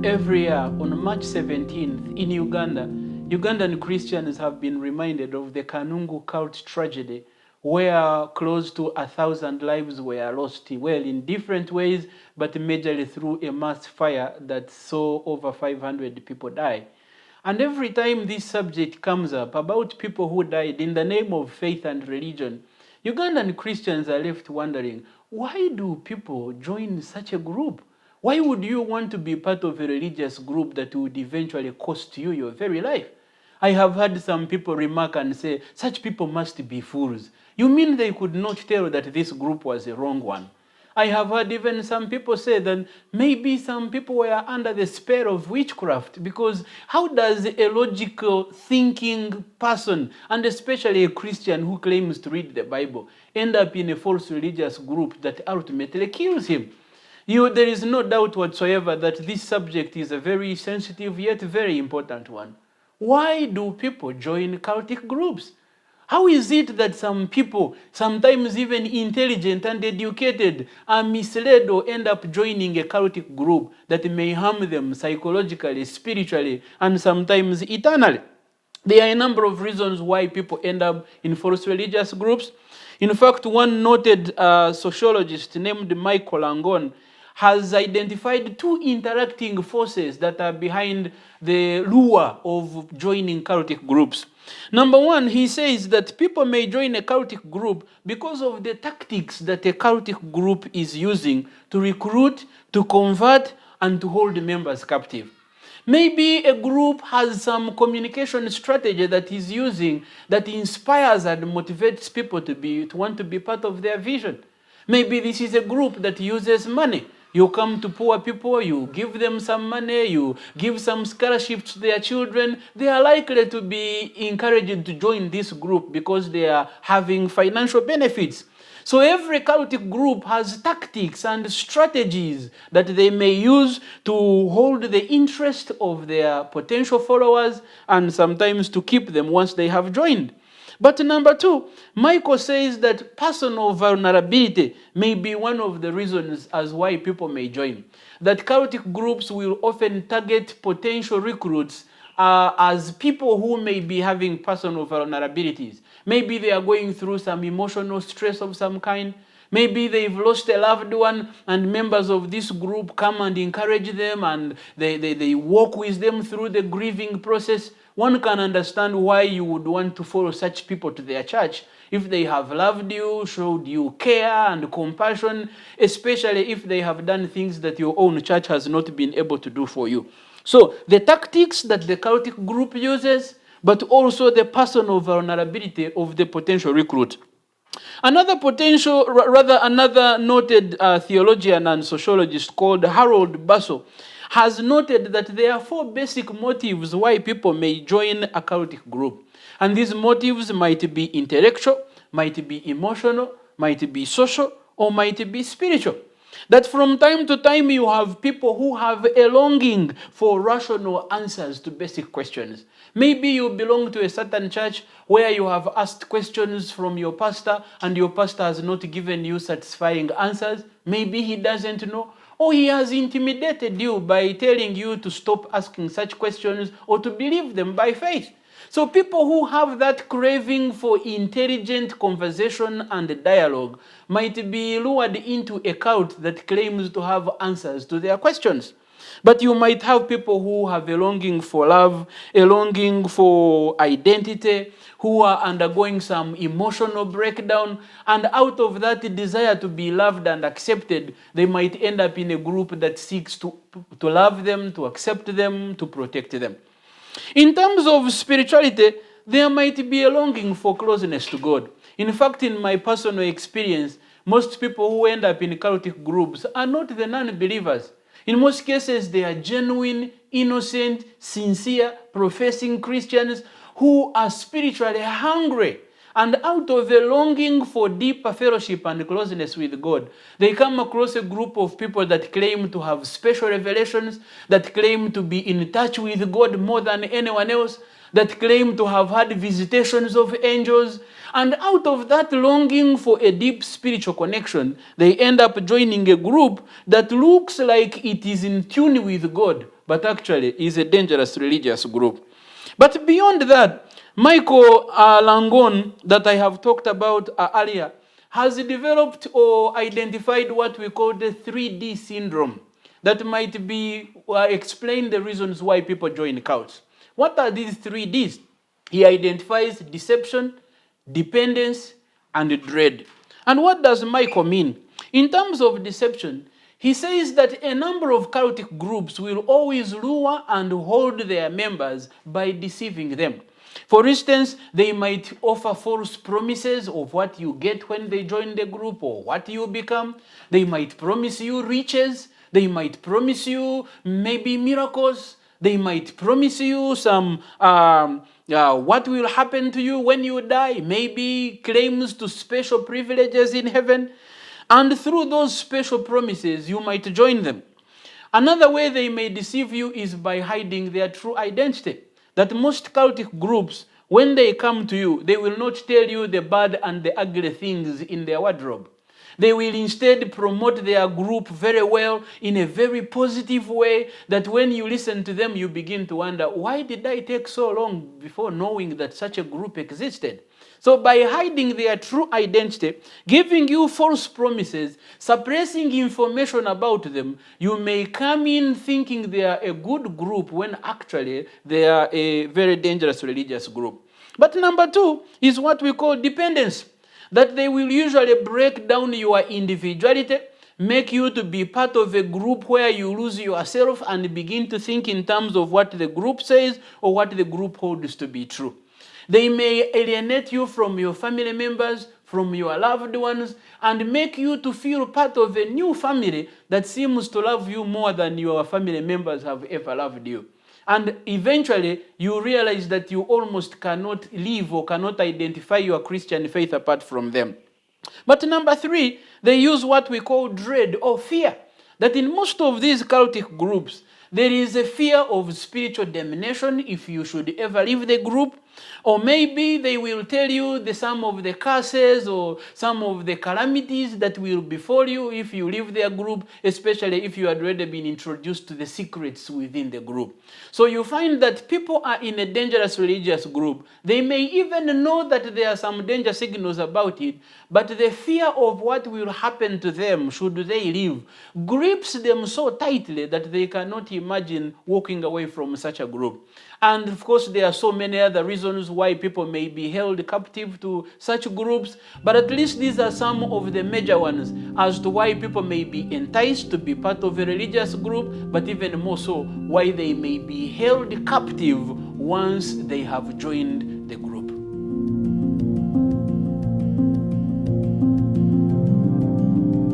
Every year on March 17th in Uganda, Ugandan Christians have been reminded of the Kanungu cult tragedy where close to 1,000 lives were lost, well, in different ways, but majorly through a mass fire that saw over 500 people die. And every time this subject comes up about people who died in the name of faith and religion, Ugandan Christians are left wondering, why do people join such a group? Why would you want to be part of a religious group that would eventually cost you your very life? I have heard some people remark and say, such people must be fools. You mean they could not tell that this group was a wrong one? I have heard even some people say that maybe some people were under the spell of witchcraft, because how does a logical thinking person, and especially a Christian who claims to read the Bible, end up in a false religious group that ultimately kills him? There is no doubt whatsoever that this subject is a very sensitive yet very important one. Why do people join cultic groups? How is it that some people, sometimes even intelligent and educated, are misled or end up joining a cultic group that may harm them psychologically, spiritually, and sometimes eternally? There are a number of reasons why people end up in false religious groups. In fact, one noted sociologist named Michael Langon has identified two interacting forces that are behind the lure of joining cultic groups. Number one, he says that people may join a cultic group because of the tactics that a cultic group is using to recruit, to convert, and to hold members captive. Maybe a group has some communication strategy that is using that inspires and motivates people to want to be part of their vision. Maybe this is a group that uses money. You come to poor people, you give them some money, you give some scholarships to their children. They are likely to be encouraged to join this group because they are having financial benefits. So every cultic group has tactics and strategies that they may use to hold the interest of their potential followers and sometimes to keep them once they have joined. But number two, Michael says that personal vulnerability may be one of the reasons as why people may join. That cultic groups will often target potential recruits as people who may be having personal vulnerabilities. Maybe they are going through some emotional stress of some kind. Maybe they've lost a loved one and members of this group come and encourage them and they walk with them through the grieving process. One can understand why you would want to follow such people to their church if they have loved you, showed you care and compassion, especially if they have done things that your own church has not been able to do for you. So the tactics that the cultic group uses, but also the personal vulnerability of the potential recruit. Another noted theologian and sociologist called Harold Basso has noted that there are four basic motives why people may join a cultic group. And these motives might be intellectual, might be emotional, might be social, or might be spiritual. That from time to time you have people who have a longing for rational answers to basic questions. Maybe you belong to a certain church where you have asked questions from your pastor and your pastor has not given you satisfying answers. Maybe he doesn't know, or he has intimidated you by telling you to stop asking such questions or to believe them by faith. So people who have that craving for intelligent conversation and dialogue might be lured into a cult that claims to have answers to their questions. But you might have people who have a longing for love, a longing for identity, who are undergoing some emotional breakdown, and out of that desire to be loved and accepted, they might end up in a group that seeks to love them, to accept them, to protect them. In terms of spirituality, there might be a longing for closeness to God. In fact, in my personal experience, most people who end up in cultic groups are not the non-believers. In most cases, they are genuine, innocent, sincere, professing Christians who are spiritually hungry. And out of a longing for deeper fellowship and closeness with God, they come across a group of people that claim to have special revelations, that claim to be in touch with God more than anyone else, that claim to have had visitations of angels. And out of that longing for a deep spiritual connection, they end up joining a group that looks like it is in tune with God, but actually is a dangerous religious group. But beyond that, Michael Langon, that I have talked about earlier, has developed or identified what we call the 3D syndrome that might be explain the reasons why people join cults. What are these 3Ds? He identifies deception, dependence, and dread. And what does Michael mean? In terms of deception, he says that a number of cultic groups will always lure and hold their members by deceiving them. For instance, they might offer false promises of what you get when they join the group or what you become. They might promise you riches. They might promise you maybe miracles. They might promise you some what will happen to you when you die, maybe claims to special privileges in heaven. And through those special promises, you might join them. Another way they may deceive you is by hiding their true identity. That most cultic groups, when they come to you, they will not tell you the bad and the ugly things in their wardrobe. They will instead promote their group very well in a very positive way that when you listen to them, you begin to wonder, why did I take so long before knowing that such a group existed? So by hiding their true identity, giving you false promises, suppressing information about them, you may come in thinking they are a good group when actually they are a very dangerous religious group. But number two is what we call dependence. That they will usually break down your individuality, make you to be part of a group where you lose yourself and begin to think in terms of what the group says or what the group holds to be true. They may alienate you from your family members, from your loved ones, and make you to feel part of a new family that seems to love you more than your family members have ever loved you. And eventually, you realize that you almost cannot live or cannot identify your Christian faith apart from them. But number three, they use what we call dread or fear. That in most of these cultic groups, there is a fear of spiritual damnation if you should ever leave the group. Or maybe they will tell you some of the curses or some of the calamities that will befall you if you leave their group, especially if you had already been introduced to the secrets within the group. So you find that people are in a dangerous religious group. They may even know that there are some danger signals about it, but the fear of what will happen to them should they leave grips them so tightly that they cannot imagine walking away from such a group. And of course, there are so many other reasons why people may be held captive to such groups, but at least these are some of the major ones as to why people may be enticed to be part of a religious group, but even more so, why they may be held captive once they have joined